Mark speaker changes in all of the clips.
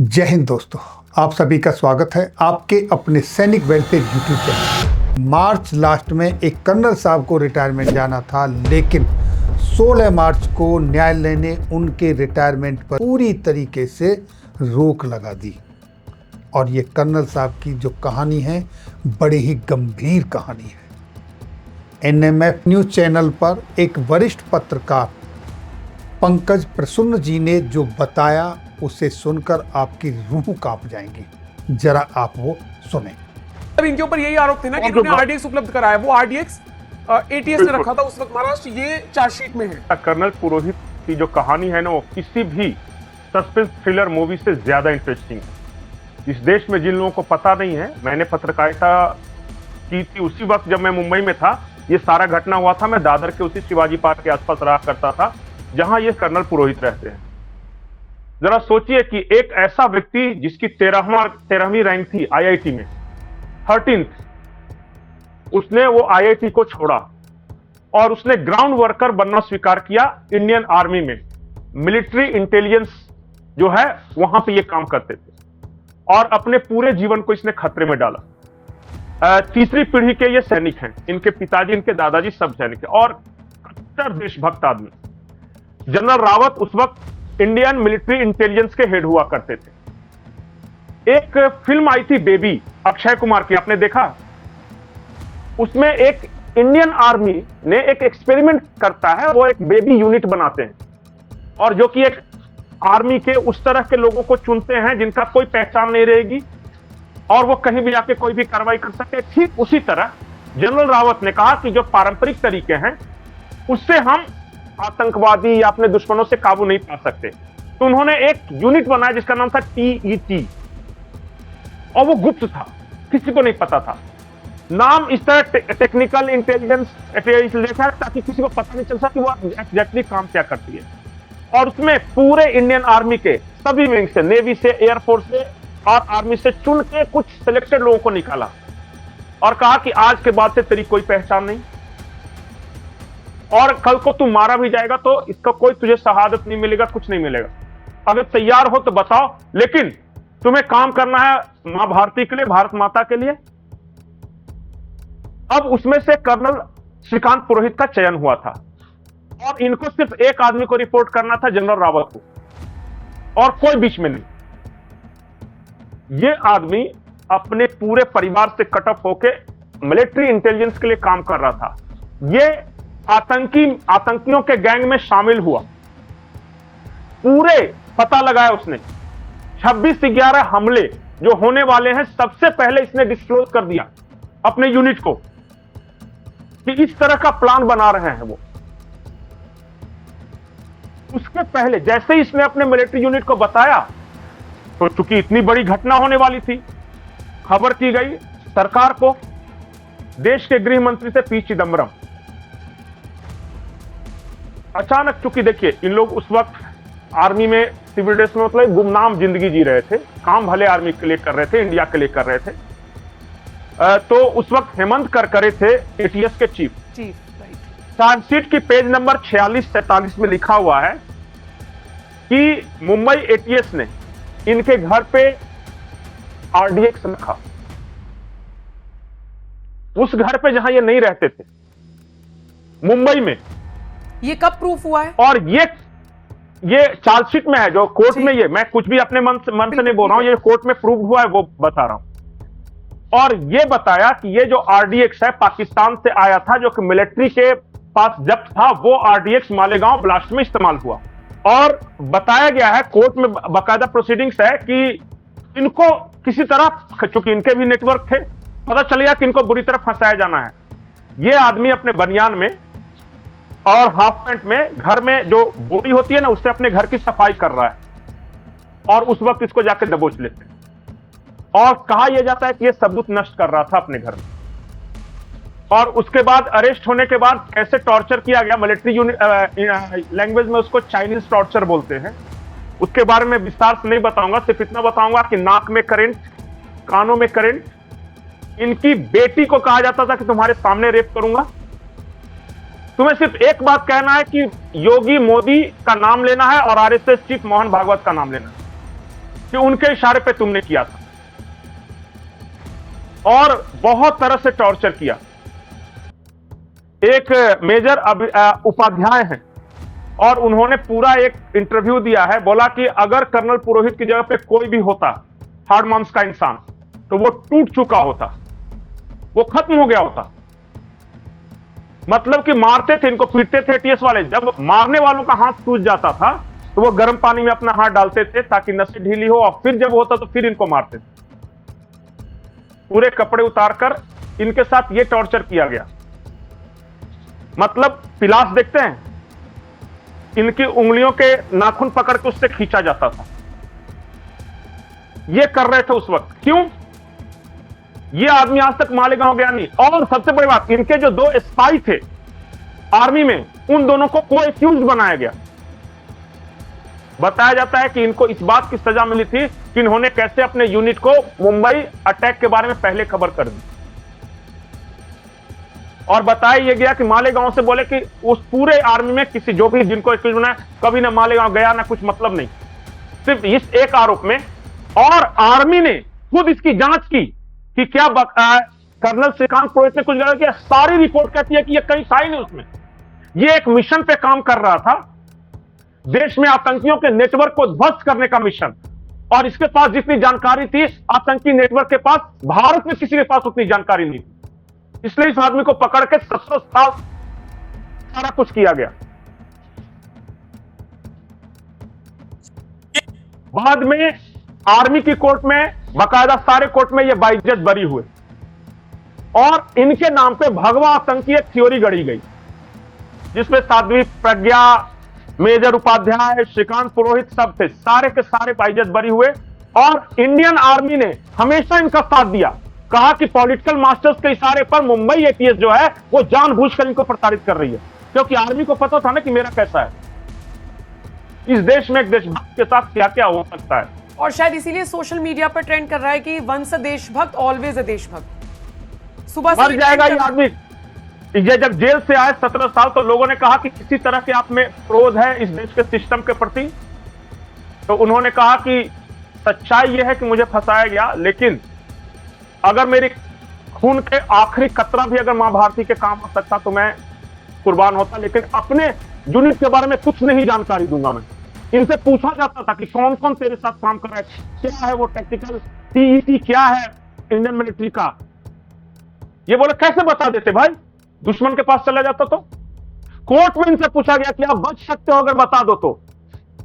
Speaker 1: जय हिंद दोस्तों, आप सभी का स्वागत है आपके अपने सैनिक वेलफेयर यूट्यूब चैनल। मार्च लास्ट में एक कर्नल साहब को रिटायरमेंट जाना था, लेकिन 16 मार्च को न्यायालय ने उनके रिटायरमेंट पर पूरी तरीके से रोक लगा दी। और ये कर्नल साहब की जो कहानी है, बड़ी ही गंभीर कहानी है। NMF न्यूज़ चैनल पर एक वरिष्ठ पत्रकार पंकज प्रसन्न जी ने जो बताया, उसे सुनकर आपकी रूह कांप जाएंगी। जरा आप वो सुने।
Speaker 2: अब इनके ऊपर यही आरोप थे ना कि इन्होंने आरडीएक्स उपलब्ध कराया, वो आरडीएक्स एटीएस ने रखा था उस वक्त महाराष्ट्र, ये चार्जशीट में है।
Speaker 3: कर्नल पुरोहित की जो कहानी है ना, वो किसी भी सस्पेंस थ्रिलर मूवी से ज्यादा इंटरेस्टिंग है। इस देश में जिन लोगों को पता नहीं है, मैंने पत्रकारिता की थी उसी वक्त जब मैं मुंबई में था। ये सारा घटना हुआ था, मैं दादर के उसी शिवाजी पार्क के आसपास रहा करता था जहां ये कर्नल पुरोहित रहते हैं। जरा सोचिए कि एक ऐसा व्यक्ति जिसकी 13वीं रैंक थी आईआईटी में, 13th, उसने वो आईआईटी को छोड़ा और उसने ग्राउंड वर्कर बनना स्वीकार किया इंडियन आर्मी में। मिलिट्री इंटेलिजेंस जो है वहां पे ये काम करते थे और अपने पूरे जीवन को इसने खतरे में डाला। तीसरी पीढ़ी के ये सैनिक हैं, इनके पिताजी, इनके दादाजी सब सैनिक हैं और कट्टर देशभक्त आदमी। जनरल रावत उस वक्त इंडियन मिलिट्री इंटेलिजेंस के हेड हुआ करते थे। एक फिल्म आई थी बेबी, अक्षय कुमार की, आपने देखा? उसमें एक इंडियन आर्मी ने एक एक्सपेरिमेंट करता है, वो एक बेबी यूनिट बनाते हैं और जो कि एक आर्मी के उस तरह के लोगों को चुनते हैं जिनका कोई पहचान नहीं रहेगी और वो कहीं भी जाके कोई भी कार्रवाई कर सकते। ठीक उसी तरह जनरल रावत ने कहा कि जो पारंपरिक तरीके हैं उससे हम आतंकवादी या अपने दुश्मनों से काबू नहीं पा सकते। तो उन्होंने एक यूनिट बनाया जिसका नाम था TET और वो गुप्त था, किसी को नहीं पता था। नाम इस तरह टेक्निकल इंटेलिजेंस लिखा है ताकि किसी को पता नहीं चल सका कि वो एग्जैक्टली काम क्या करती है। और उसमें पूरे इंडियन आर्मी के सभी विंग से, नेवी से, एयरफोर्स से और आर्मी से चुन के कुछ सिलेक्टेड लोगों को निकाला और कहा कि आज के बाद से तेरी कोई पहचान नहीं और कल को तू मारा भी जाएगा तो इसका कोई तुझे शहादत नहीं मिलेगा, कुछ नहीं मिलेगा। अगर तैयार हो तो बताओ, लेकिन तुम्हें काम करना है मां भारती के लिए, भारत माता के लिए। अब उसमें से कर्नल श्रीकांत पुरोहित का चयन हुआ था और इनको सिर्फ एक आदमी को रिपोर्ट करना था, जनरल रावत को, और कोई बीच में नहीं। ये आदमी अपने पूरे परिवार से कट ऑफ होके मिलिट्री इंटेलिजेंस के लिए काम कर रहा था। ये आतंकियों के गैंग में शामिल हुआ, पूरे पता लगाया उसने। 26/11 हमले जो होने वाले हैं, सबसे पहले इसने डिस्क्लोज कर दिया अपने यूनिट को कि इस तरह का प्लान बना रहे हैं वो। उसके पहले जैसे ही इसने अपने मिलिट्री यूनिट को बताया, तो चूंकि इतनी बड़ी घटना होने वाली थी, खबर की गई सरकार को, देश के गृह मंत्री थे पी चिदम्बरम। अचानक, चूंकि देखिए इन लोग उस वक्त आर्मी में, सिविल ड्रेस में, मतलब गुमनाम जिंदगी जी रहे थे, काम भले आर्मी के लिए कर रहे थे, इंडिया के लिए कर रहे थे। तो उस वक्त हेमंत करकरे थे एटीएस के चीफ। चार्जशीट की पेज नंबर 46-47 में लिखा हुआ है कि मुंबई एटीएस ने इनके घर पे आरडीएक्स रखा, उस घर पे जहां ये नहीं रहते थे, मुंबई में।
Speaker 2: ये कब प्रूफ हुआ है? और
Speaker 3: ये चार्जशीट में है, जो कोर्ट में, ये मैं कुछ भी अपने मन से नहीं बोल रहा हूं, ये कोर्ट में प्रूव हुआ है वो बता रहा हूं। और ये बताया कि ये जो आरडीएक्स है पाकिस्तान से आया था, जो कि मिलिट्री के पास जब्त था, वो आरडीएक्स मालेगांव ब्लास्ट में इस्तेमाल हुआ। और बताया गया है, कोर्ट में बाकायदा प्रोसीडिंग्स है कि इनको किसी तरह, चूंकि इनके भी नेटवर्क थे, पता चल गया कि इनको बुरी तरह फंसाया जाना है। ये आदमी अपने बनियान में और हाफ पैंट में घर में जो बोरी होती है ना, उससे अपने घर की सफाई कर रहा है और उस वक्त इसको जाकर दबोच लेते हैं और कहा यह जाता है कि यह सबूत नष्ट कर रहा था अपने घर में। और उसके बाद अरेस्ट होने के बाद कैसे टॉर्चर किया गया, मिलिट्री लैंग्वेज में उसको चाइनीज टॉर्चर बोलते हैं, उसके बारे में विस्तार से नहीं बताऊंगा। सिर्फ इतना बताऊंगा कि नाक में करंट, कानों में करंट। इनकी बेटी को कहा जाता था कि तुम्हारे सामने रेप करूंगा, तुम्हें सिर्फ एक बात कहना है कि योगी मोदी का नाम लेना है और आरएसएस चीफ मोहन भागवत का नाम लेना है। कि उनके इशारे पे तुमने किया था, और बहुत तरह से टॉर्चर किया। एक मेजर उपाध्याय हैं और उन्होंने पूरा एक इंटरव्यू दिया है, बोला कि अगर कर्नल पुरोहित की जगह पे कोई भी होता हार्ड मांस का इंसान तो वो टूट चुका होता, वो खत्म हो गया होता। मतलब कि मारते थे, इनको पीटते थे टीएस वाले, जब मारने वालों का हाथ टूट जाता था तो वो गर्म पानी में अपना हाथ डालते थे ताकि नसें ढीली हो, और फिर जब होता तो फिर इनको मारते थे। पूरे कपड़े उतारकर इनके साथ ये टॉर्चर किया गया। मतलब पिलास देखते हैं, इनकी उंगलियों के नाखून पकड़ के उससे खींचा जाता था। ये कर रहे थे उस वक्त। क्यों? ये आदमी आज तक मालेगांव गया नहीं। और सबसे बड़ी बात, इनके जो 2 स्पाई थे आर्मी में, उन दोनों को को-एक्यूज्ड बनाया गया। बताया जाता है कि इनको इस बात की सजा मिली थी कि इन्होंने कैसे अपने यूनिट को मुंबई अटैक के बारे में पहले खबर कर दी। और बताया यह गया कि मालेगांव से बोले कि उस पूरे आर्मी में किसी जो भी जिनको एक्यूज बनाया कभी ना मालेगांव गया, ना कुछ मतलब नहीं, सिर्फ इस एक आरोप में। और आर्मी ने खुद इसकी जांच की कि क्या कर्नल श्रीकांत पुरोहित ने कुछ गलत किया। सारी रिपोर्ट कहती है कि यह कहीं था ही नहीं उसमें। यह एक मिशन पे काम कर रहा था, देश में आतंकियों के नेटवर्क को ध्वस्त करने का मिशन। और इसके पास जितनी जानकारी थी आतंकी नेटवर्क के पास, भारत में किसी के पास उतनी जानकारी नहीं थी। इसलिए इस आदमी को पकड़ के 17 साल सारा कुछ किया गया। बाद में आर्मी की कोर्ट में, बाकायदा सारे कोर्ट में ये बाइज्जत बरी हुए और इनके नाम पे भगवा आतंकी एक थ्योरी गढ़ी गई, जिसमें साध्वी प्रज्ञा, मेजर उपाध्याय, श्रीकांत पुरोहित सब थे। सारे के सारे बाइज्जत बरी हुए और इंडियन आर्मी ने हमेशा इनका साथ दिया। कहा कि पॉलिटिकल मास्टर्स के इशारे पर मुंबई एटीएस जो है वो जानबूझकर इनको प्रताड़ित कर रही है, क्योंकि आर्मी को पता था ना कि मेरा कैसा है, इस देश में एक देशभक्त के साथ क्या क्या हो सकता है।
Speaker 2: और शायद इसीलिए सोशल मीडिया पर ट्रेंड कर रहा है कि वंस अ देशभक्त ऑलवेज अ देशभक्त। सुबह
Speaker 3: मर जाएगा ये आदमी। ये जब जेल से आए 17 साल, तो लोगों ने कहा कि किसी तरह के आप में क्रोध है इस देश के सिस्टम के प्रति, तो उन्होंने कहा कि सच्चाई यह है कि मुझे फंसाया गया, लेकिन अगर मेरे खून के आखिरी कतरा भी अगर मां भारती के काम आ सकता तो मैं कुर्बान होता, लेकिन अपने यूनिट के बारे में कुछ नहीं जानकारी दूंगा मैं। इनसे पूछा जाता था कि कौन कौन तेरे साथ काम कर रहा है, क्या है वो टेक्निकल टीईटी, क्या है इंडियन मिलिट्री का, ये बोले कैसे बता देते भाई, दुश्मन के पास चला जाता तो। कोर्ट में इनसे पूछा गया कि आप बच सकते हो अगर बता दो, तो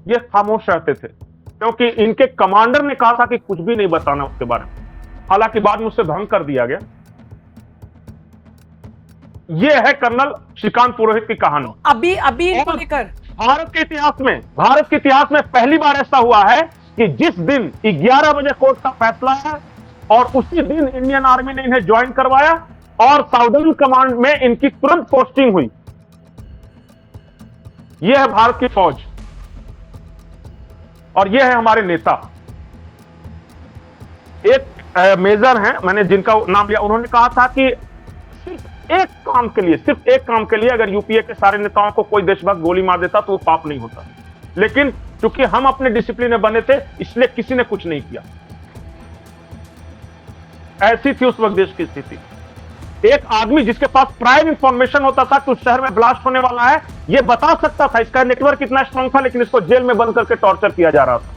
Speaker 3: ये खामोश रहते थे, क्योंकि इनके कमांडर ने कहा था कि कुछ भी नहीं बताना उसके बारे में। हालांकि बाद में उससे भंग कर दिया गया। यह है कर्नल श्रीकांत पुरोहित की कहानी।
Speaker 2: अभी इनको लेकर
Speaker 3: भारत के इतिहास में पहली बार ऐसा हुआ है कि जिस दिन 11 बजे कोर्ट का फैसला है और उसी दिन इंडियन आर्मी ने इन्हें ज्वाइन करवाया और साउदर्न कमांड में इनकी तुरंत पोस्टिंग हुई। यह है भारत की फौज और यह है हमारे नेता। एक मेजर हैं, मैंने जिनका नाम लिया, उन्होंने कहा था कि सिर्फ एक काम के लिए अगर यूपीए के सारे नेताओं को कोई देशभक्त गोली मार देता तो वो पाप नहीं होता, लेकिन क्योंकि हम अपने डिसिप्लिन में बने थे इसलिए किसी ने कुछ नहीं किया। ऐसी थी उस वक्त देश की स्थिति। एक आदमी जिसके पास प्राइम इंफॉर्मेशन होता था कि उस शहर में ब्लास्ट होने वाला है, यह बता सकता था, इसका नेटवर्क इतना स्ट्रांग था, लेकिन इसको जेल में बंद करके टॉर्चर किया जा रहा था।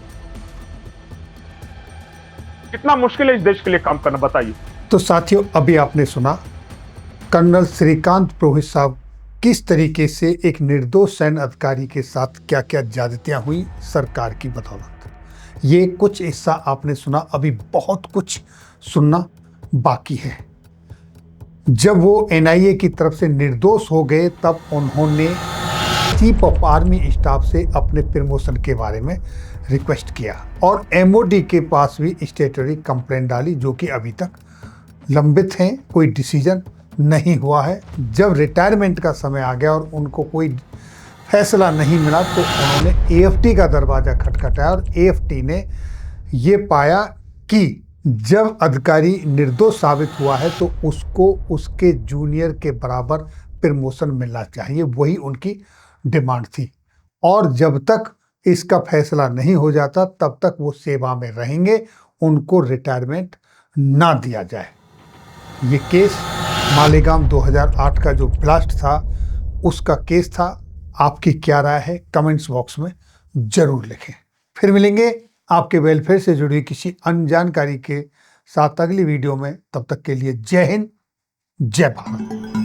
Speaker 3: कितना मुश्किल है इस देश के लिए काम करना, बताइए।
Speaker 1: तो साथियों, अभी आपने सुना कर्नल श्रीकांत पुरोहित साहब किस तरीके से एक निर्दोष सैन्य अधिकारी के साथ क्या क्या ज्यादतियां हुई सरकार की बदौलत। ये कुछ हिस्सा आपने सुना, अभी बहुत कुछ सुनना बाकी है। जब वो एनआईए की तरफ से निर्दोष हो गए तब उन्होंने चीफ ऑफ आर्मी स्टाफ से अपने प्रमोशन के बारे में रिक्वेस्ट किया और एमओडी के पास भी स्टेटरी कंप्लेंट डाली, जो कि अभी तक लंबित हैं, कोई डिसीजन नहीं हुआ है। जब रिटायरमेंट का समय आ गया और उनको कोई फैसला नहीं मिला तो उन्होंने एएफटी का दरवाज़ा खटखटाया और एएफटी ने ये पाया कि जब अधिकारी निर्दोष साबित हुआ है तो उसको उसके जूनियर के बराबर प्रमोशन मिलना चाहिए, वही उनकी डिमांड थी। और जब तक इसका फैसला नहीं हो जाता तब तक वो सेवा में रहेंगे, उनको रिटायरमेंट ना दिया जाए। ये केस मालेगांव 2008 का जो ब्लास्ट था उसका केस था। आपकी क्या राय है कमेंट्स बॉक्स में जरूर लिखें। फिर मिलेंगे आपके वेलफेयर से जुड़ी किसी अन्य जानकारी के साथ अगली वीडियो में। तब तक के लिए जय हिंद, जय भारत।